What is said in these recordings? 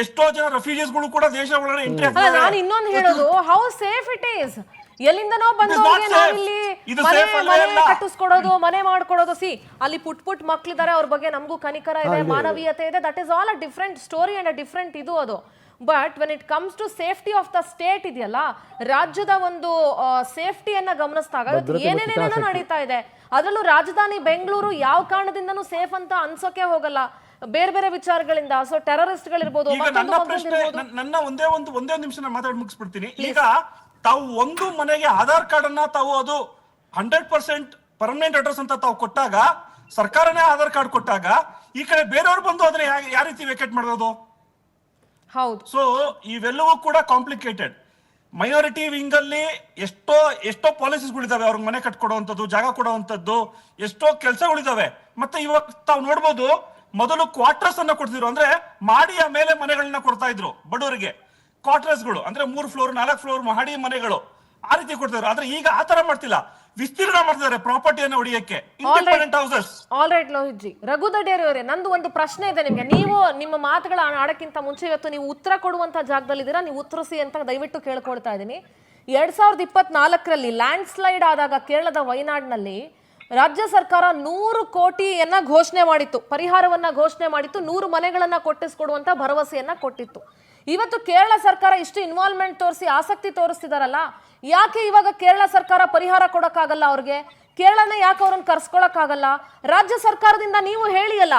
ಎಷ್ಟೋ ಜನ ರೆಫ್ಯೂಜೀಸ್ಗಳು ಕೂಡ ದೇಶ ಒಳಗಡೆ ಎಂಟ್ರಿ ಅಲ್ಲ ನಾನು ಇನ್ನೊಂದು ಹೇಳೋದು ಹೌ ಸೇಫ್ ಇಟ್ ಈಸ್. ಎಲ್ಲಿಂದನೋ ಬಂದವರಿಗೆ ನಾವಿಲ್ಲಿ ಮನೆ ಕಟ್ಟಿಸ್ಕೊಡೋದು, ಮನೆ ಮಾಡ್ಕೊಡೋದು. ಅಲ್ಲಿ ಪುಟ್ ಮಕ್ಳಿದ್ದಾರೆ, ಅವ್ರ ಬಗ್ಗೆ ನಮಗೂ ಕನಿಕರ ಇದೆ, ಮಾನವೀಯತೆ ಇದೆ. That is all a different story and a different ಇದು ಅದು. But when it comes to safety of the state ಇದೆಯಲ್ಲ, ರಾಜ್ಯದ ಒಂದು ಸೇಫ್ಟಿಯನ್ನ ಗಮನಿಸಿದಾಗ ಏನೇನೇನೋ ನಡೀತಾ ಇದೆ. ಅದರಲ್ಲೂ ರಾಜಧಾನಿ ಬೆಂಗಳೂರು ಯಾವ ಕಾರಣದಿಂದನೂ ಸೇಫ್ ಅಂತ ಅನ್ಸೋಕೆ ಹೋಗಲ್ಲ, ಬೇರೆ ಬೇರೆ ವಿಚಾರಗಳಿಂದ. ಸೊ ಟೆರರಿಸ್ಟ್ಗಳಿರ್ಬೋದು. ನನ್ನ ಒಂದೇ ನಿಮಿಷ ಮಾತಾಡಿ ಮುಗಿಸ್ಬಿಡ್ತೀನಿ. ಈಗ ತಾವು ಒಂದು ಮನೆಗೆ ಆಧಾರ್ ಕಾರ್ಡ್ ಅನ್ನ ತಾವು ಅದು 100% ಪರ್ಮನೆಂಟ್ ಅಡ್ರೆಸ್ ಅಂತ ತಾವು ಕೊಟ್ಟಾಗ, ಸರ್ಕಾರನೇ ಆಧಾರ್ ಕಾರ್ಡ್ ಕೊಟ್ಟಾಗ, ಈ ಕಡೆ ಬೇರೆಯವ್ರು ಬಂದು ಅದನ್ನ ಯಾವ ರೀತಿ ವೇಕೇಟ್ ಮಾಡೋದು? ಹೌದು. ಸೊ ಇವೆಲ್ಲವೂ ಕೂಡ ಕಾಂಪ್ಲಿಕೇಟೆಡ್. ಮೈನಾರಿಟಿ ವಿಂಗ್ ಅಲ್ಲಿ ಎಷ್ಟೋ ಪಾಲಿಸೀಸ್ಗಳಿದಾವೆ, ಅವ್ರಿಗೆ ಮನೆ ಕಟ್ಕೊಡುವಂಥದ್ದು, ಜಾಗ ಕೊಡುವಂಥದ್ದು, ಎಷ್ಟೋ ಕೆಲಸಗಳಿದಾವೆ. ಮತ್ತೆ ಇವಾಗ ತಾವು ನೋಡ್ಬೋದು, ಮೊದಲು ಕ್ವಾರ್ಟರ್ಸ್ ಅನ್ನ ಕೊಡ್ತಿದ್ರು, ಅಂದ್ರೆ ಮಾಡಿಯ ಮೇಲೆ ಮನೆಗಳನ್ನ ಕೊಡ್ತಾ ಇದ್ರು ಬಡವರಿಗೆ. ಕ್ವಾರ್ಟರ್ಸ್ಗಳು ಅಂದ್ರೆ 3 ಫ್ಲೋರ್ 4 ಫ್ಲೋರ್ ಮಹಡಿ ಮನೆಗಳು ಆ ರೀತಿ ಕೊಡ್ತಿದ್ರು. ಆದ್ರೆ ಈಗ ಆತರ ಮಾಡ್ತಿಲ್ಲ, ವಿಸ್ತೀರ್ಣ ಮಾಡ್ತಿದ್ದಾರೆ ಪ್ರಾಪರ್ಟಿಯನ್ನು ಹೊಡಿಯಕ್ಕೆ. Independent houses. All right Lohith ji. Raghu Dadderi ಅವರೇ, ನಂದು ಒಂದು ಪ್ರಶ್ನೆ ಇದೆ ನಿಮ್ಗೆ. ನೀವು ನಿಮ್ಮ ಮಾತುಗಳ ಆಡಕ್ಕಿಂತ ಮುಂಚೆ ಇವತ್ತು ನೀವು ಉತ್ತರ ಕೊಡುವಂತ ಜಾಗದಲ್ಲಿದ್ದೀರಾ, ನೀವು ಉತ್ತರಿಸಿ ಅಂತ ದಯವಿಟ್ಟು ಕೇಳ್ಕೊಳ್ತಾ ಇದ್ದೀನಿ. 2024ರಲ್ಲಿ ಲ್ಯಾಂಡ್ ಸ್ಲೈಡ್ ಆದಾಗ ಕೇರಳದ ವಯನಾಡ್ನಲ್ಲಿ ರಾಜ್ಯ ಸರ್ಕಾರ 100 ಕೋಟಿಯನ್ನ ಘೋಷಣೆ ಮಾಡಿತ್ತು, ಪರಿಹಾರವನ್ನ ಘೋಷಣೆ ಮಾಡಿತ್ತು, 100 ಮನೆಗಳನ್ನ ಕೊಟ್ಟಿಸ್ಕೊಡುವಂತ ಭರವಸೆಯನ್ನ ಕೊಟ್ಟಿತ್ತು. ಇವತ್ತು ಕೇರಳ ಸರ್ಕಾರ ಇಷ್ಟು ಇನ್ವಾಲ್ವ್ಮೆಂಟ್ ತೋರಿಸಿ ಆಸಕ್ತಿ ತೋರಿಸ್ತಿದಾರಲ್ಲ, ಯಾಕೆ ಇವಾಗ ಕೇರಳ ಸರ್ಕಾರ ಪರಿಹಾರ ಕೊಡಕ್ಕಾಗಲ್ಲ ಅವ್ರಿಗೆ? ಕೇರಳನ ಯಾಕೆ ಅವ್ರನ್ನ ಕರ್ಸ್ಕೊಳಕ್ಕಾಗಲ್ಲ? ರಾಜ್ಯ ಸರ್ಕಾರದಿಂದ ನೀವು ಹೇಳಿಯಲ್ಲ,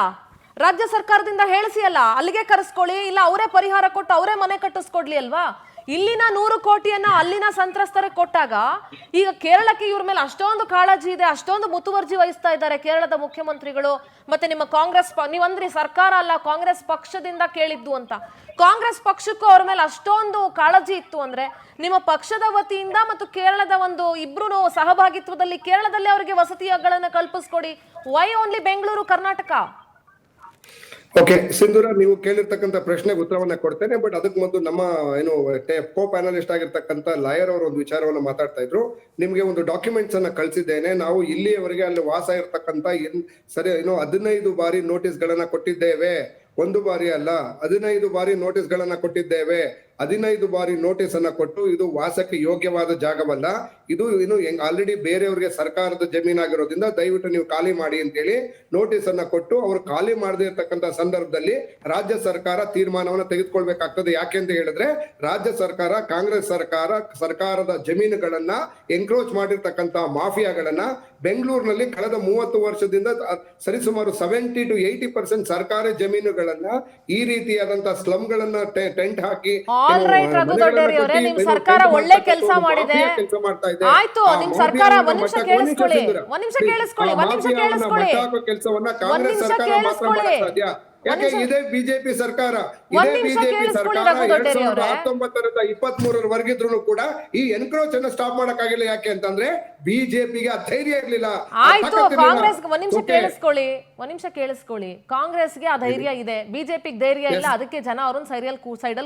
ರಾಜ್ಯ ಸರ್ಕಾರದಿಂದ ಹೇಳಿಸಿಯಲ್ಲ, ಅಲ್ಲಿಗೆ ಕರೆಸ್ಕೊಳ್ಳಿ, ಇಲ್ಲ ಅವರೇ ಪರಿಹಾರ ಕೊಟ್ಟು ಅವರೇ ಮನೆ ಕಟ್ಟಿಸ್ಕೊಡ್ಲಿ ಅಲ್ವಾ? ಇಲ್ಲಿನ 100 ಕೋಟಿಯನ್ನ ಅಲ್ಲಿನ ಸಂತ್ರಸ್ತರಿಗೆ ಕೊಟ್ಟಾಗ ಈಗ ಕೇರಳಕ್ಕೆ ಇವ್ರ ಮೇಲೆ ಅಷ್ಟೊಂದು ಕಾಳಜಿ ಇದೆ, ಅಷ್ಟೊಂದು ಮುತುವರ್ಜಿ ವಹಿಸ್ತಾ ಇದ್ದಾರೆ ಕೇರಳದ ಮುಖ್ಯಮಂತ್ರಿಗಳು. ಮತ್ತೆ ನಿಮ್ಮ ಕಾಂಗ್ರೆಸ್ ನೀವಂದ್ರಿ ಸರ್ಕಾರ ಅಲ್ಲ ಕಾಂಗ್ರೆಸ್ ಪಕ್ಷದಿಂದ ಕೇಳಿದ್ದು ಅಂತ. ಕಾಂಗ್ರೆಸ್ ಪಕ್ಷಕ್ಕೂ ಅವ್ರ ಮೇಲೆ ಅಷ್ಟೊಂದು ಕಾಳಜಿ ಇತ್ತು ಅಂದ್ರೆ, ನಿಮ್ಮ ಪಕ್ಷದ ವತಿಯಿಂದ ಮತ್ತು ಕೇರಳದ ಒಂದು ಇಬ್ರು ಸಹಭಾಗಿತ್ವದಲ್ಲಿ ಕೇರಳದಲ್ಲಿ ಅವರಿಗೆ ವಸತಿಗಳನ್ನು ಕಲ್ಪಿಸ್ಕೊಡಿ. Why only Bengaluru, Karnataka? Okay Sindhura, ನೀವು ಕೇಳಿರ್ತಕ್ಕಂಥ ಪ್ರಶ್ನೆಗೆ ಉತ್ತರವನ್ನ ಕೊಡ್ತೇನೆ. ಬಟ್ ಅದಕ್ಕೆ ಮೊದಲು ನಮ್ಮ ಕೋ ಪ್ಯಾನಲಿಸ್ಟ್ ಆಗಿರ್ತಕ್ಕಂಥ ಲಾಯರ್ ಅವರು ಒಂದು ವಿಚಾರವನ್ನ ಮಾತಾಡ್ತಾ ಇದ್ರು. ನಿಮ್ಗೆ ಒಂದು ಡಾಕ್ಯುಮೆಂಟ್ಸ್ ಅನ್ನ ಕಳಿಸಿದ್ದೇನೆ. ನಾವು ಇಲ್ಲಿಯವರೆಗೆ ಅಲ್ಲಿ ವಾಸ ಇರ್ತಕ್ಕಂಥ 15 ಬಾರಿ ನೋಟಿಸ್ ಗಳನ್ನ ಕೊಟ್ಟಿದ್ದೇವೆ. 1 ಬಾರಿ ಅಲ್ಲ, 15 ಬಾರಿ ನೋಟಿಸ್ ಗಳನ್ನ ಕೊಟ್ಟಿದ್ದೇವೆ. 15 ಬಾರಿ ನೋಟಿಸ್ ಅನ್ನ ಕೊಟ್ಟು ಇದು ವಾಸಕ್ಕೆ ಯೋಗ್ಯವಾದ ಜಾಗವಲ್ಲ, ಇದು ಆಲ್ರೆಡಿ ಬೇರೆಯವ್ರಿಗೆ ಸರ್ಕಾರದ ಜಮೀನಾಗಿರೋದ್ರಿಂದ ದಯವಿಟ್ಟು ನೀವು ಖಾಲಿ ಮಾಡಿ ಅಂತೇಳಿ ನೋಟಿಸ್ ಅನ್ನ ಕೊಟ್ಟು, ಅವ್ರು ಖಾಲಿ ಮಾಡದೇ ಇರ್ತಕ್ಕಂಥ ಸಂದರ್ಭದಲ್ಲಿ ರಾಜ್ಯ ಸರ್ಕಾರ ತೀರ್ಮಾನವನ್ನ ತೆಗೆದುಕೊಳ್ಬೇಕಾಗ್ತದೆ. ಯಾಕೆಂತ ಹೇಳಿದ್ರೆ ರಾಜ್ಯ ಸರ್ಕಾರ, ಕಾಂಗ್ರೆಸ್ ಸರ್ಕಾರದ ಜಮೀನುಗಳನ್ನ ಎನ್ಕ್ರೋಚ್ ಮಾಡಿರ್ತಕ್ಕಂಥ ಮಾಫಿಯಾಗಳನ್ನ ಬೆಂಗಳೂರಿನಲ್ಲಿ ಕಳೆದ 30 ವರ್ಷದಿಂದ ಸರಿಸುಮಾರು 70 to 80% ಸರ್ಕಾರಿ ಜಮೀನುಗಳನ್ನ ಈ ರೀತಿಯಾದಂತಹ ಸ್ಲಮ್ ಗಳನ್ನ ಟೆಂಟ್ ಹಾಕಿ ರಘು ದೊಡ್ಡೇರಿ ಅವರೇ, ನಿಮ್ ಸರ್ಕಾರ ಒಳ್ಳೆ ಕೆಲಸ ಮಾಡಿದೆ. ಆಯ್ತು, ನಿಮ್ ಸರ್ಕಾರ ಒಂದ್ ನಿಮಿಷ ಕೇಳಿಸ್ಕೊಳ್ಳಿ. ಕೆಲಸವನ್ನ ಕಾಂಗ್ರೆಸ್ ಸರ್ಕಾರ ಮಾತ್ರ ಮಾಡಕ್ ಸಾಧ್ಯ. ಯಾಕೆ ಇದೇ ಬಿಜೆಪಿ ಸರ್ಕಾರ 2019ರಿಂದ 23ರವರೆಗಿದ್ರು ಕೂಡ ಈ ಎನ್ಕ್ರೋಚ್ ಅನ್ನ ಸ್ಟಾಪ್ ಮಾಡಕ್ಕಾಗಿಲ್ಲ. ಯಾಕೆ ಅಂತಂದ್ರೆ ಬಿಜೆಪಿಗೆ ಧೈರ್ಯ ಇರ್ಲಿಲ್ಲ. ಆಯ್ತು, ಕಾಂಗ್ರೆಸ್ ಒಂದ್ ನಿಮಿಷ ಕೇಳಿಸ್ಕೊಳ್ಳಿ. ಕಾಂಗ್ರೆಸ್ಗೆ ಆ ಧೈರ್ಯ ಇದೆ, ಬಿಜೆಪಿಗೆ ಧೈರ್ಯ ಇಲ್ಲ. ಅದಕ್ಕೆ ಜನ ಅವ್ರನ್ನ ಸೈಡಲ್ಲಿ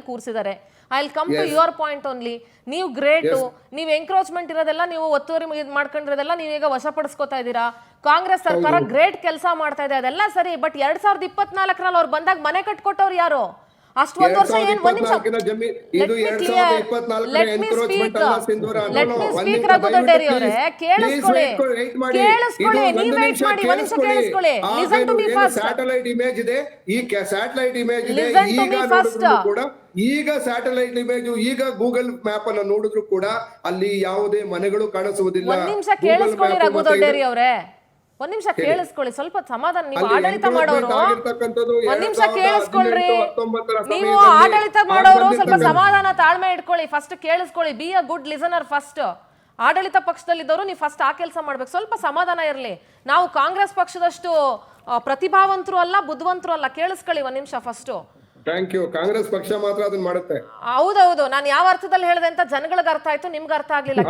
ಕೂರ್ಸಿದ್ದಾರೆ. I will come to your point only. ನೀವು ಗ್ರೇಟು, ನೀವು ಎಂಕ್ರೋಚ್ಮೆಂಟ್ ಇರೋದೆಲ್ಲ, ನೀವು ಒತ್ತುವರಿ ಮಾಡ್ಕೊಂಡಿರೋದೆಲ್ಲ ನೀವೀಗ ವಶಪಡಿಸ್ಕೊತಾ ಇದ್ದೀರಾ. ಕಾಂಗ್ರೆಸ್ ಸರ್ಕಾರ ಗ್ರೇಟ್ ಕೆಲಸ ಮಾಡ್ತಾ ಇದೆ, ಅದೆಲ್ಲ ಸರಿ. ಬಟ್ 2024ರಲ್ಲಿ ಅವ್ರು ಬಂದಾಗ ಮನೆ ಕಟ್ಕೊಟ್ಟವ್ರು ಯಾರು? ಅಷ್ಟು ಒಂದ್ ವರ್ಷ ಏನ್? ಒಂದ್ ನಿಮಿಷ ರಘು ದೊಡ್ಡೇರಿ ಅವರೇ, ಕೇಳಿಸ್ಕೊಳ್ಳಿ, ನೀವ್ ವೇಟ್ ಮಾಡಿ, ಒಂದ್ ನಿಮಿಷ ಕೇಳಿಸ್ಕೊಳ್ಳಿ. Listen to me first. Satellite image ಇದೆ, ಈ ಸ್ಯಾಟಲೈಟ್ ಇಮೇಜ್ ಇದೆ. ಈಗ ಸ್ಯಾಟಲೈಟ್ ಇಮೇಜ್, ಈಗ ಗೂಗಲ್ ಮ್ಯಾಪ್ ಅನ್ನ ನೋಡಿದ್ರು ಕೂಡ ಅಲ್ಲಿ ಯಾವುದೇ ಮನೆಗಳು ಕಾಣಿಸುವುದಿಲ್ಲ. ಒಂದ್ ನಿಮಿಷ ಕೇಳಿಸ್ಕೊಳ್ಳಿ ರಘು ದೊಡ್ಡೇರಿ ಅವರೇ, ಒಂದ್ ನಿಮಿಷ ಕೇಳಿಸ್ಕೊಳ್ಳಿ, ಸ್ವಲ್ಪ ಸಮಾಧಾನ. ನೀವು ಆಡಳಿತ ಮಾಡೋರು, ಒಂದ್ ನಿಮಿಷ ಕೇಳಿಸ್ಕೊಳ್ರಿ. ನೀವು ಆಡಳಿತ ಮಾಡೋರು, ಸ್ವಲ್ಪ ಸಮಾಧಾನ ತಾಳ್ಮೆ ಇಟ್ಕೊಳ್ಳಿ. ಫಸ್ಟ್ ಕೇಳಿಸ್ಕೊಳ್ಳಿ, be a good listener first. ಆಡಳಿತ ಪಕ್ಷದಲ್ಲಿದ್ದವರು ನೀವು ಫಸ್ಟ್ ಆ ಕೆಲಸ ಮಾಡ್ಬೇಕು. ಸ್ವಲ್ಪ ಸಮಾಧಾನ ಇರಲಿ. ನಾವು ಕಾಂಗ್ರೆಸ್ ಪಕ್ಷದಷ್ಟು ಪ್ರತಿಭಾವಂತರು ಅಲ್ಲ, ಬುದ್ಧಿವಂತರು ಅಲ್ಲ. ಕೇಳಿಸ್ಕೊಳ್ಳಿ ಒಂದ್ ನಿಮಿಷ ಫಸ್ಟ್. Thank you. ಕಾಂಗ್ರೆಸ್ ಪಕ್ಷ ಮಾತ್ರ ಅದನ್ನ ಮಾಡುತ್ತೆ. ಹೌದೌದು, ನಾನು ಯಾವ ಅರ್ಥದಲ್ಲಿ ಹೇಳಿದೆ ಅಂತ ಜನಗಳಿಗೆ ಅರ್ಥ ಆಯ್ತು, ನಿಮ್ಗೆ ಅರ್ಥ ಆಗ್ಲಿಲ್ಲ.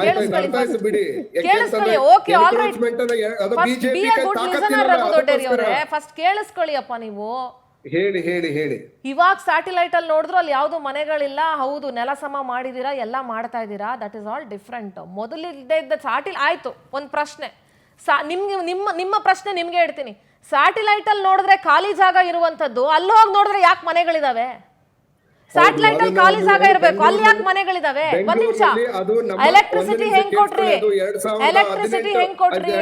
ಕೇಳಿಸ್ಕೊಳ್ಳಿ. Okay, all right. Raghu Dodderi ಅವರೇ, ಫಸ್ಟ್ ಕೇಳಿಸ್ಕೊಳ್ಳಿ ಅಪ್ಪ. ನೀವು ಹೇಳಿ. ಇವಾಗ ಸ್ಯಾಟಲೈಟ್ ಅಲ್ಲಿ ನೋಡಿದ್ರು ಅಲ್ಲಿ ಯಾವ್ದು ಮನೆಗಳಿಲ್ಲ. ಹೌದು, ನೆಲ ಸಮ ಮಾಡಿದೀರಾ, ಎಲ್ಲ ಮಾಡ್ತಾ ಇದ್ದೀರಾ, ದಟ್ ಇಸ್ ಆಲ್ ಡಿಫ್ರೆಂಟ್. ಮೊದಲಿದ್ದ ಇದ್ದ ಸ್ಯಾಟಿಲ್ ಆಯ್ತು. ಒಂದ್ ಪ್ರಶ್ನೆ ನಿಮ್ಮ ಪ್ರಶ್ನೆ ನಿಮ್ಗೆ ಹೇಳ್ತೀನಿ. ಸ್ಯಾಟಲೈಟ್ ಅಲ್ಲಿ ನೋಡಿದ್ರೆ ಖಾಲಿ ಜಾಗ ಇರುವಂತದ್ದು, ಅಲ್ಲಿ ಹೋಗಿ ನೋಡಿದ್ರೆ ಯಾಕೆ ಮನೆಗಳಿದಾವೆ? ಸ್ಯಾಟಲೈಟ್ ಅಲ್ಲಿ ಅದನ್ನ ಖಾಲಿ ಜಾಗ ಒಂದು ಇರಬೇಕು, ಅಲ್ಲಿ ಯಾಕೆ ಮನೆಗಳಿದಾವೆ? ಒಂದ್ ನಿಮಿಷ, ಅದು ನಮ್ಮ ಎಲೆಕ್ಟ್ರಿಸಿಟಿ ಹೆಂಗ್ ಕೊಟ್ರಿ? ಅದು 2018 ಎಲೆಕ್ಟ್ರಿಸಿಟಿ ಹೆಂಗ್ ಕೊಟ್ರಿ?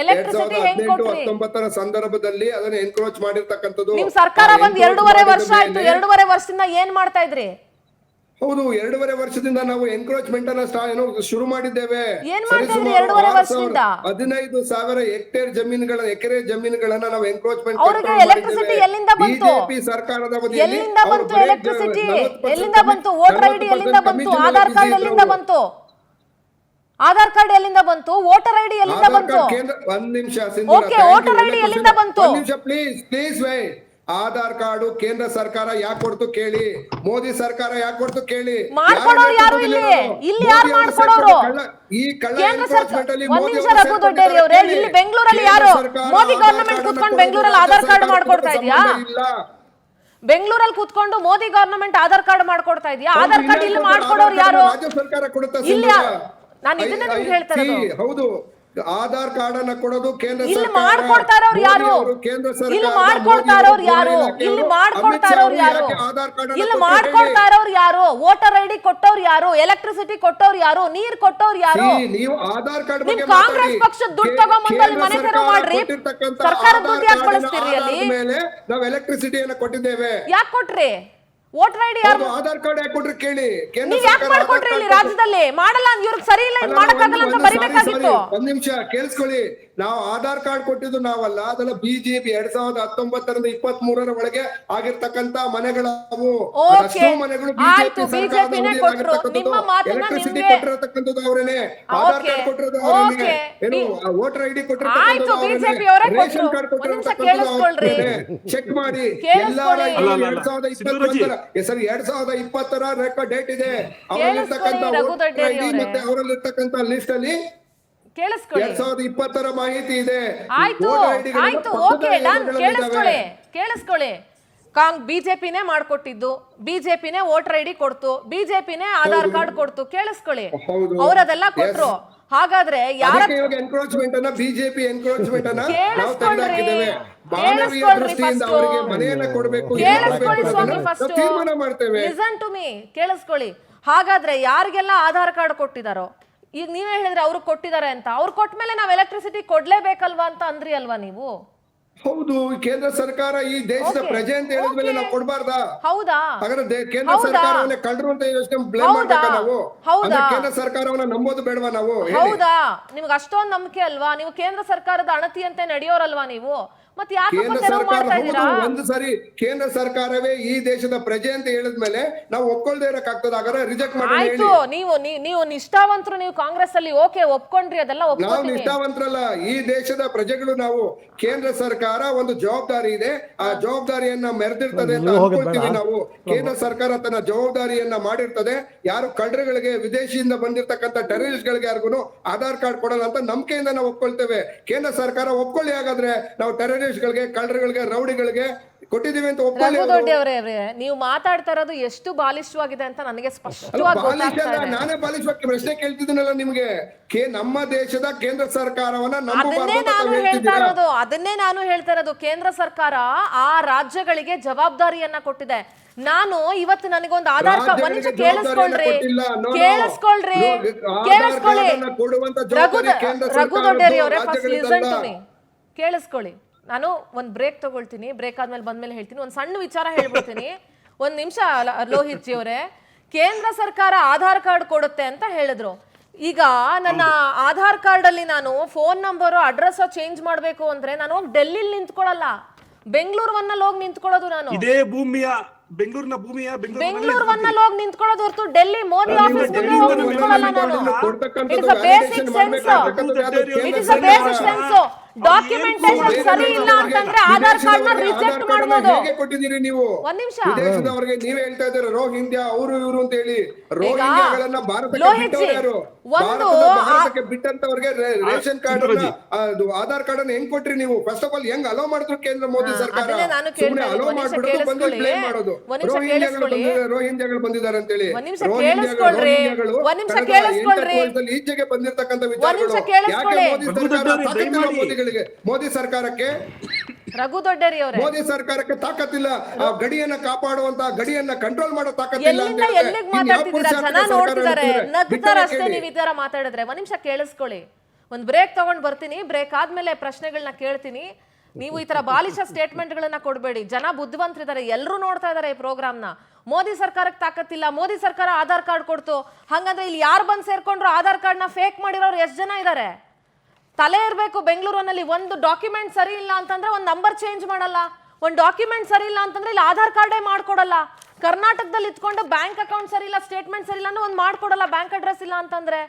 ಎಲೆಕ್ಟ್ರಿಸಿಟಿ ಹೆಂಗ್ ಕೊಟ್ರಿ? 2019 ಸಂದರ್ಭದಲ್ಲಿ ಅದನ್ನ ಎನ್ಕ್ರೋಚ್ ಮಾಡಿರ್ತಕ್ಕಂಥದ್ದು. ನಿಮ್ ಸರ್ಕಾರ ಬಂದ್ 2.5 ವರ್ಷ ಆಯ್ತು. 2.5 ವರ್ಷದಿಂದ ಏನ್ ಮಾಡ್ತಾ ಇದ್ರಿ? ಹೌದು, 2.5 ವರ್ಷದಿಂದ ನಾವು ಎನ್ಕ್ರೋಚ್ಮೆಂಟ್ ಅನ್ನ ಶುರು ಮಾಡಿದ್ದೇವೆ. ಏನ್ ಮಾಡ್ತಾ ಇದ್ರಿ 2.5 ವರ್ಷದಿಂದ? 15,000 ಎಕರೆ ಜಮೀನುಗಳನ್ನ ನಾವು ಎನ್ಕ್ರೋಚ್ಮೆಂಟ್ ಅವ್ರಿಗೆ ಎಲೆಕ್ಟ್ರಿಸಿಟಿ ಎಲ್ಲಿಂದ ಬಂತು? ಬಿಜೆಪಿ ಸರ್ಕಾರದ ಅವಧಿಯಲ್ಲಿ ಎಲ್ಲಿಂದ ಬಂತು ಎಲೆಕ್ಟ್ರಿಸಿಟಿ? ಎಲ್ಲಿಂದ ಬಂತು? ವೋಟರ್ ಐಡಿ ಎಲ್ಲಿಂದ ಬಂತು? ಆಧಾರ್ ಕಾರ್ಡ್ ಎಲ್ಲಿಂದ ಬಂತು? ಆಧಾರ್ ಕಾರ್ಡ್ ಎಲ್ಲಿಂದ ಬಂತು? ವೋಟರ್ ಐಡಿ ಎಲ್ಲಿಂದ ಬಂತು? ಒಂದ್ ನಿಮಿಷ, ಓಕೆ, ವೋಟರ್ ಐಡಿ ಎಲ್ಲಿಂದ ಬಂತು? Please white. ಆಧಾರ್ ಕಾರ್ಡ್ ಕೇಂದ್ರ ಸರ್ಕಾರ ಯಾಕೆ ಕೊಡ್ತು ಕೇಳಿ, ಮೋದಿ ಸರ್ಕಾರ ಯಾಕೆ ಕೊಡ್ತು ಕೇಳಿ. ಮಾಡ್ಕೊಡೋರು ಯಾರು ಇಲ್ಲಿ? ಇಲ್ಲಿ ಯಾರು ಮಾಡ್ಕೊಡೋರು? ಈ ಕಳ್ಳ ಕೇಂದ್ರ ಎನ್ಫೋರ್ಸ್ಮೆಂಟ್ ಸರ್ಕಾರ ಅಲ್ಲಿ ಒಂದ್ ನಿಮಿಷ ರಘು ದೊಡ್ಡೇರಿ ಅವರೇ, ಇಲ್ಲಿ ಬೆಂಗಳೂರಲ್ಲಿ ಯಾರು ಮೋದಿ ಗವರ್ನಮೆಂಟ್ ಕೂತ್ಕೊಂಡು ಬೆಂಗಳೂರಲ್ಲಿ ಆಧಾರ್ ಕಾರ್ಡ್ ಮಾಡ್ಕೊಡ್ತಾ ಇದೆಯಾ? ಬೆಂಗಳೂರಲ್ಲಿ ಕೂತ್ಕೊಂಡು ಮೋದಿ ಗವರ್ನಮೆಂಟ್ ಆಧಾರ್ ಕಾರ್ಡ್ ಮಾಡ್ಕೊಡ್ತಾ ಇದೆಯಾ? ಆಧಾರ್ ಕಾರ್ಡ್ ಇಲ್ಲಿ ಮಾಡ್ಕೊಡೋರು ಯಾರು? ರಾಜ್ಯ ಸರ್ಕಾರ ಕೊಡುತ್ತಾ? ಇಲ್ಲಿ ನಾನು ಇದನ್ನ ನಿಮ್ಗೆ ಹೇಳ್ತಾ ಇರೋದು. ಹೌದು, ಆಧಾರ್ ಕಾರ್ಡ್ ಅನ್ನ ಕೊಡೋದು ಕೇಂದ್ರ ಇಲ್ಲಿ ಸರ್ಕಾರ. ಮಾಡ್ಕೊಡ್ತಾ ಇರೋರು ಯಾರು? ಕೇಂದ್ರ ಸರ್ಕಾರ ಇಲ್ಲಿ ಮಾಡ್ಕೊಡ್ತಾ ಇರೋರು ಯಾರು? ಇಲ್ಲಿ ಮಾಡ್ಕೊಡ್ತಾ ಇರೋರು ಯಾರು? ಇಲ್ಲಿ ಮಾಡ್ಕೊಡ್ತಾ ಇರೋರು ಯಾರು? ವೋಟರ್ ಐಡಿ ಕೊಟ್ಟವ್ರು ಯಾರು? ಎಲೆಕ್ಟ್ರಿಸಿಟಿ ಕೊಟ್ಟವ್ರು ಯಾರು? ನೀರ್ ಕೊಟ್ಟವ್ರು ಯಾರು? ನೀವು ಆಧಾರ್ ಕಾರ್ಡ್ ನಿಮ್ ಕಾಂಗ್ರೆಸ್ ಪಕ್ಷ ದುಡ್ಡು ತಗೊಂಬಂದು ಅಲ್ಲಿ ಮನೆ ತೆರವು ಮಾಡ್ರಿ. ಸರ್ಕಾರದ ದುಡ್ಡು ಯಾಕೆ ಬಳಸ್ತೀರಿ ಅಲ್ಲಿ? ನಾವು ಎಲೆಕ್ಟ್ರಿಸಿಟಿಯನ್ನು ಕೊಟ್ಟಿದ್ದೇವೆ. ಯಾಕೆ ಕೊಟ್ರಿ? ವೋಟರ್ ಐಡಿ ಯಾರು? ಆಧಾರ್ ಕಾರ್ಡ್ ಯಾಕೆ ಕೊಟ್ರಿ ಕೇಳಿ. ನೀವ್ ಯಾಕೆ ಮಾಡ್ಕೊಟ್ರಿ? ಇಲ್ಲಿ ರಾಜ್ಯದಲ್ಲಿ ಮಾಡಲ್ಲ, ಇವ್ರಿಗೆ ಸರಿ ಇಲ್ಲ, ಇದು ಮಾಡಕ್ಕಾಗಲ್ಲ ಅಂತ ಬರಿಬೇಕಾಗಿತ್ತು. ಒಂದ್ ನಿಮಿಷ ಕೇಳಿಸ್ಕೊಳ್ಳಿ. ನಾವು ಆಧಾರ್ ಕಾರ್ಡ್ ಕೊಟ್ಟಿದ್ದು ನಾವಲ್ಲ, ಅದೆಲ್ಲ ಬಿಜೆಪಿ 2019ರಿಂದ 23ರ ಒಳಗೆ ಆಗಿರ್ತಕ್ಕಂತ ಮನೆಗಳವು. ಮನೆಗಳು ಆಯ್ತು, ಬಿಜೆಪಿನೇ ಕೊಟ್ರು. ನಿಮ್ಮ ಮಾತನ್ನ ಎಲೆಕ್ಟ್ರಿಸಿಟಿ ನಿಮ್ಗೆ ಕೊಟ್ಟಿರತಕ್ಕಂಥದ್ದು ಅವರೇನೆ, ಆಧಾರ್ ಕಾರ್ಡ್ ಕೊಟ್ಟಿರೋದು ಅವರೇನೆ, ಏನು ವೋಟರ್ ಐಡಿ ಕೊಟ್ಟಿರತಕ್ಕಂಥದ್ದು ಆಯ್ತು, ಬಿಜೆಪಿ ಅವರೇನೆ, ಅವರೇ ರೇಷನ್ ಕಾರ್ಡ್ ಕೊಟ್ರು. ಒಂದ್ ನಿಮಿಷ ಕೊಟ್ಟಿರತಕ್ಕಂಥದ್ದು ಕೇಳಿಸ್ಕೊಳ್ರಿ. ಅವರೇನೆ. ಚೆಕ್ ಮಾಡಿ. ಕೇಳಿಸ್ಕೊಳ್ಳಿ. ಎಲ್ಲರ 2020ರ ರೆಕಾರ್ಡ್ ಡೇಟ್ ಇದೆ. ಅವರಲ್ಲಿರ್ತಕ್ಕಂಥ ರಘು ದೊಡ್ಡೇರಿ ಅವರೇ. ಮತ್ತೆ ಅವರಲ್ಲಿರ್ತಕ್ಕಂಥ ಲಿಸ್ಟ್ ಅಲ್ಲಿ ಕೇಳಿಸ್ಕೊಳ್ಳಿ. 2020ರ ಮಾಹಿತಿ ಇದೆ. ಆಯ್ತು ಆಯ್ತು, ಓಕೆ, ಡನ್. ಕೇಳಿಸ್ಕೊಳ್ಳಿ. ಬಿಜೆಪಿನೇ ಮಾಡ್ಕೊಟ್ಟಿದ್ದು, ಬಿಜೆಪಿನೇ ವೋಟರ್ ಐಡಿ ಕೊಡ್ತು, ಬಿಜೆಪಿನೇ ಆಧಾರ್ ಕಾರ್ಡ್ ಕೊಡ್ತು. ಕೇಳಿಸ್ಕೊಳ್ಳಿ, ಅವರದೆಲ್ಲ ಕೊಟ್ರು. ಹಾಗಾದ್ರೆ ಯಾರ ಎನ್ಕ್ರೋಚ್ಮೆಂಟ್ ಅನ್ನ ಬಿಜೆಪಿ ಎನ್ಕ್ರೋಚ್ಮೆಂಟ್ ಅನ್ನ ನಾವು ಕೇಳಿಸ್ಕೊಳ್ರಿ. ತೆಗೆದುಹಾಕಿದ್ದೇವೆ. ಮಾನವೀಯ ದೃಷ್ಟಿಯಿಂದ ಅವರಿಗೆ ಮನೆಯನ್ನ ಕೊಡಬೇಕು, ಕೇಳಿಸ್ಕೊಳ್ಳಿ ಸ್ವಾಮಿ. ಫಸ್ಟ್ ತೀರ್ಮಾನ ಮಾಡ್ತೇವೆ. ಲಿಸನ್ ಟು ಮೀ, ಕೇಳಿಸ್ಕೊಳ್ಳಿ. ಹಾಗಾದ್ರೆ ಯಾರಿಗೆಲ್ಲ ಆಧಾರ್ ಕಾರ್ಡ್ ಕೊಟ್ಟಿದಾರೋ, ಈಗ ನೀವೇ ಹೇಳಿದ್ರೆ ಅವ್ರಿಗೆ ಕೊಟ್ಟಿದ್ದಾರೆ ಅಂತ, ಅವ್ರು ಕೊಟ್ಮೇಲೆ ನಾವ್ ಎಲೆಕ್ಟ್ರಿಸಿಟಿ ಕೊಡ್ಲೇಬೇಕಲ್ವಾ ಅಂತ ಅಂದ್ರಿ ಅಲ್ವಾ ನೀವು? ಹೌದು, ಕೇಂದ್ರ ಸರ್ಕಾರ ಈ ದೇಶದ ಪ್ರಜೆ ಅಂತ ಹೇಳಿದ್ಮೇಲೆ ನಾವು ಕೊಡಬಾರ್ದಾ? ಹೌದಾ? ಹಾಗಾದ್ರೆ ಕೇಂದ್ರ ಸರ್ಕಾರವನ್ನ ಕಳ್ಳರು ಅಂತ ಯೋಚನೆ ಬ್ಲೇಮ್ ಮಾಡ್ಬೇಕಾ ನಾವು? ಅಂದ್ರೆ ಕೇಂದ್ರ ಸರ್ಕಾರವನ್ನ ನಂಬೋದು ಬೇಡವಾ ನಾವು? ಹೌದಾ? ನಿಮ್ಗೆ ಅಷ್ಟೊಂದು ನಂಬಿಕೆ ಅಲ್ವಾ? ನೀವು ಕೇಂದ್ರ ಸರ್ಕಾರದ ಅಣತಿಯಂತೆ ನಡೆಯೋರಲ್ವಾ ನೀವು? ಮತ್ತೆ ಯಾಕಪ್ಪ ತೆರವು ಮಾಡ್ತಾ ಇದ್ದೀರಾ? ಒಂದು ಸರಿ ಕೇಂದ್ರ ಸರ್ಕಾರವೇ ಈ ದೇಶದ ಪ್ರಜೆ ಅಂತ ಹೇಳಿದ್ಮೇಲೆ ನಾವು ಒಪ್ಕೊಳ್ದೇ ಇರಕ್ಕಾಗ್ತದ? ಹಾಗಾದ್ರೆ ರಿಜೆಕ್ಟ್ ಮಾಡಿ. ಆಯ್ತು, ನೀವು ನಿಷ್ಠಾವಂತರು, ನೀವು ಕಾಂಗ್ರೆಸ್ ಅಲ್ಲಿ ಓಕೆ ಒಪ್ಕೊಂಡ್ರಿ, ಅದೆಲ್ಲ ನಾವು ಒಪ್ಕೊತೀನಿ. ನಿಷ್ಠಾವಂತರಲ್ಲ, ಈ ದೇಶದ ಪ್ರಜೆಗಳು ನಾವು. ಕೇಂದ್ರ ಸರ್ಕಾರ ಒಂದು ಜವಾಬ್ದಾರಿ ಇದೆ, ಆ ಜವಾಬ್ದಾರಿಯನ್ನ ಮೆರೆದಿರ್ತದೆ ಅಂತ ಅನ್ಕೊಳ್ತೀವಿ ನಾವು. ಕೇಂದ್ರ ಸರ್ಕಾರ ತನ್ನ ಜವಾಬ್ದಾರಿಯನ್ನ ಮಾಡಿರ್ತದೆ. ಯಾರು ಕಳ್ಳರುಗಳಿಗೆ, ವಿದೇಶಿಯಿಂದ ಬಂದಿರತಕ್ಕಂತ ಟೆರರಿಸ್ಟ್ ಗಳಿಗೆ ಯಾರಿಗೂ ಆಧಾರ್ ಕಾರ್ಡ್ ಕೊಡಲ್ಲ ಅಂತ ನಂಬಿಕೆಯಿಂದ ನಾವು ಒಪ್ಕೊಳ್ತೇವೆ. ಕೇಂದ್ರ ಸರ್ಕಾರ ಒಪ್ಕೊಳ್ಳಿ. ಹಾಗಾದ್ರೆ ನಾವು ಟೆರರಿಸ್ಟ್ ಗಳಿಗೆ, ಕಳ್ಳರುಗಳಿಗೆ, ರೌಡಿಗಳಿಗೆ ಕೊಟ್ಟಿದ್ದೀವಿ ಅಂತ ಒಪ್ಕೊಳ್ಳಿ. ರಘು ದೊಡ್ಡಿ ಅವರೇ, ನೀವು ಮಾತಾಡ್ತಾ ಇರೋದು ಎಷ್ಟು ಬಾಲಿಷ್ಠವಾಗಿದೆ ಅಂತ ನನಗೆ ಸ್ಪಷ್ಟವಾಗಿ ಗೊತ್ತಾಗ್ತಾ ಇದೆ. ನಾನೇ ಬಾಲಿಷ್ಠವಾಗಿ ಪ್ರಶ್ನೆ ಕೇಳ್ತಿದ್ದೀನಲ್ಲ ನಿಮ್ಗೆ. ನಮ್ಮ ದೇಶದ ಕೇಂದ್ರ ಸರ್ಕಾರವನ್ನ ಅದನ್ನೇ ನಾನು ಹೇಳ್ತಾ ಇರೋದು. ಕೇಂದ್ರ ಸರ್ಕಾರ ಆ ರಾಜ್ಯಗಳಿಗೆ ಜವಾಬ್ದಾರಿಯನ್ನ ಕೊಟ್ಟಿದೆ. ನಾನು ಇವತ್ತು ನನಗೊಂದು ಆಧಾರ್ ಕಾರ್ಡ್, ಒಂದ್ ನಿಮಿಷ ಕೇಳಿಸ್ಕೊಳ್ರಿ. ರಘು ದೊಡ್ಡೇರಿ ಅವರೇ, ಫಸ್ಟ್ ಲಿಸನ್ ಟು ಮೀ. ಕೇಳಿಸ್ಕೊಳ್ಳಿ. ನಾನು ಒಂದ್ ಬ್ರೇಕ್ ತಗೊಳ್ತೀನಿ, ಬ್ರೇಕ್ ಆದ್ಮೇಲೆ ಬಂದ್ಮೇಲೆ ಹೇಳ್ತೀನಿ. ಒಂದ್ ಸಣ್ಣ ವಿಚಾರ ಹೇಳ್ಬಿಡ್ತೀನಿ. ಒಂದ್ ನಿಮಿಷ ಲೋಹಿತ್ ಜಿ ಅವರೇ, ಕೇಂದ್ರ ಸರ್ಕಾರ ಆಧಾರ್ ಕಾರ್ಡ್ ಕೊಡುತ್ತೆ ಅಂತ ಹೇಳಿದ್ರು. ಈಗ ನನ್ನ ಆಧಾರ್ ಕಾರ್ಡ್ ಅಲ್ಲಿ ನಾನು ಫೋನ್ ನಂಬರ್, ಅಡ್ರೆಸ್ ಚೇಂಜ್ ಮಾಡ್ಬೇಕು ಅಂದ್ರೆ ನಾನು ಹೋಗಿ ಡೆಲ್ಲಿಲಿ ನಿಂತ್ಕೊಳ್ಳಲ್ಲ, ಬೆಂಗಳೂರಲ್ಲಿ ಹೋಗಿ ನಿಂತ್ಕೊಳ್ಳೋದು. ನಾನು ಇದೇ ಭೂಮಿಯ ಬೆಂಗಳೂರಲ್ಲಿ ಹೋಗಿ ನಿಂತ್ಕೊಳ್ಳೋದು ಹೊರತು ಡೆಲ್ಲಿ ಮೋದಿ ಆಫೀಸ್ ಮುಂದೆ ಹೋಗಿ ನಿಂತ್ಕೊಳ್ಳಲ್ಲ ನಾನು. It is a basic sense. It is a basic sense. Documentation ಸರಿ ಇಲ್ಲ ಅಂತಂದ್ರೆ ಆಧಾರ್ ಕಾರ್ಡ್ ನ ರಿಜೆಕ್ಟ್ ಮಾಡಬಹುದು. ಕೊಟ್ಟಿದ್ದೀರಿ ನೀವು ಒಂದ್ ನಿಮಿಷ. ವಿದೇಶದವರಿಗೆ ನೀವೇ ಹೇಳ್ತಾ ಇದ್ದೀರಾ ರೋಹಿಂಗ್ಯಾ ಅವರು ಇವರು ಅಂತ ಹೇಳಿ. ರೋಹಿಂಗ್ಯಾಗಳನ್ನ ಭಾರತಕ್ಕೆ ಬಿಟ್ಟಂತವ್ರಿಗೆ ರೇಷನ್ ಕಾರ್ಡ್, ಆಧಾರ್ ಕಾರ್ಡ್ ಅನ್ನ ಹೆಂಗ್ ಕೊಟ್ರಿ ನೀವು? ಫಸ್ಟ್ ಆಫ್ ಆಲ್ ಹೆಂಗ್ ಅಲೋ ಮಾಡಿದ್ರು ಕೇಂದ್ರ ಮೋದಿ ಸರ್ಕಾರ? ಸುಮ್ಮನೆ ಅಲೋ ಮಾಡ್ಬಿಡೋದು, ಬಂದು ಬ್ಲೇಮ್ ಮಾಡೋದು. ರೋಹಿಂಗ್ಯಾಗಳು ಬಂದಿದ್ದಾರೆ ಅಂತ ಹೇಳಿ. ಈಚೆಗೆ ಬಂದಿರತಕ್ಕಂತ ವಿಚಾರಗಳು ಯಾಕೆ ಮೋದಿ ಸರ್ಕಾರ, ಮೋದಿ ಸರ್ಕಾರಕ್ಕೆ ರಘು ದೊಡ್ಡೇರಿ ಅವರೇ, ಮೋದಿ ಸರ್ಕಾರಕ್ಕೆ ತಾಕತ್ತಿಲ್ಲ, ಆ ಗಡಿಯನ್ನ ಕಾಪಾಡುವಂತ, ಗಡಿಯನ್ನ ಕಂಟ್ರೋಲ್ ಮಾಡೋ ತಾಕತ್ತಿಲ್ಲ ಅಂತ ಎಲ್ಲಿಂದ ಎಲ್ಲಿಗೆ ಮಾತಾಡ್ತಿದ್ದೀರಾ? ಜನ ನೋಡ್ತಿದ್ದಾರೆ, ನಗ್ತಾರಷ್ಟೇ ನೀವು ಈ ತರ ಮಾತಾಡಿದ್ರೆ. ಒಂದ್ ನಿಮಿಷ ಕೇಳಿಸ್ಕೊಳ್ಳಿ, ಒಂದ್ ಬ್ರೇಕ್ ತಗೊಂಡ್ ಬರ್ತೀನಿ. ಬ್ರೇಕ್ ಆದ್ಮೇಲೆ ಪ್ರಶ್ನೆಗಳನ್ನ ಕೇಳ್ತೀನಿ. ನೀವು ಈ ತರ ಬಾಲಿಶ ಸ್ಟೇಟ್ಮೆಂಟ್ ಗಳನ್ನ ಕೊಡ್ಬೇಡಿ. ಜನ ಬುದ್ಧಿವಂತರಿದ್ದಾರೆ, ಎಲ್ಲರೂ ನೋಡ್ತಾ ಇದಾರೆ ಈ ಪ್ರೋಗ್ರಾಮ್ನ. ಮೋದಿ ಸರ್ಕಾರಕ್ಕೆ ತಾಕತ್ತಿಲ್ಲ, ಮೋದಿ ಸರ್ಕಾರ ಆಧಾರ್ ಕಾರ್ಡ್ ಕೊಡ್ತು, ಹಂಗಂದ್ರೆ ಇಲ್ಲಿ ಯಾರು ಬಂದು ಸೇರ್ಕೊಂಡ್ರು ಆಧಾರ್ ಕಾರ್ಡ್ ನ ಫೇಕ್ ಮಾಡಿರೋರು ಎಷ್ಟು ಜನ ಇದ್ದಾರೆ? ತಲೆ ಇರಬೇಕು. ಬೆಂಗಳೂರಿನಲ್ಲಿ ಒಂದು ಡಾಕ್ಯುಮೆಂಟ್ ಸರಿ ಇಲ್ಲ ಅಂತಂದ್ರೆ ಒಂದು ನಂಬರ್ ಚೇಂಜ್ ಮಾಡಲ್ಲ, ಒಂದು ಡಾಕ್ಯುಮೆಂಟ್ ಸರಿ ಇಲ್ಲ ಅಂತಂದ್ರೆ ಇಲ್ಲಿ ಆಧಾರ್ ಕಾರ್ಡೇ ಮಾಡ್ಕೊಡಲ್ಲ. ಕರ್ನಾಟಕದಲ್ಲಿ ಇಟ್ಕೊಂಡು ಬ್ಯಾಂಕ್ ಅಕೌಂಟ್ ಸರಿ ಇಲ್ಲ, ಸ್ಟೇಟ್ಮೆಂಟ್ ಸರಿ ಇಲ್ಲ ಅಂದ್ರೆ ಒಂದು ಮಾಡ್ಕೊಡಲ್ಲ, ಬ್ಯಾಂಕ್ ಅಡ್ರೆಸ್ ಇಲ್ಲ ಅಂತಂದ್ರೆ.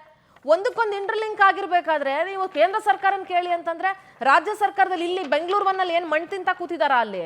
ಒಂದಕ್ಕೊಂದು ಇಂಟರ್ಲಿಂಕ್ ಆಗಿರ್ಬೇಕಾದ್ರೆ ನೀವು ಕೇಂದ್ರ ಸರ್ಕಾರನ ಕೇಳಿ ಅಂತಂದ್ರೆ ರಾಜ್ಯ ಸರ್ಕಾರದಲ್ಲಿ ಇಲ್ಲಿ ಬೆಂಗಳೂರಿನಲ್ಲಿ ಏನ್ ಮಣ್ ತಿಂತ ಕೂತಿದಾರ ಅಲ್ಲಿ?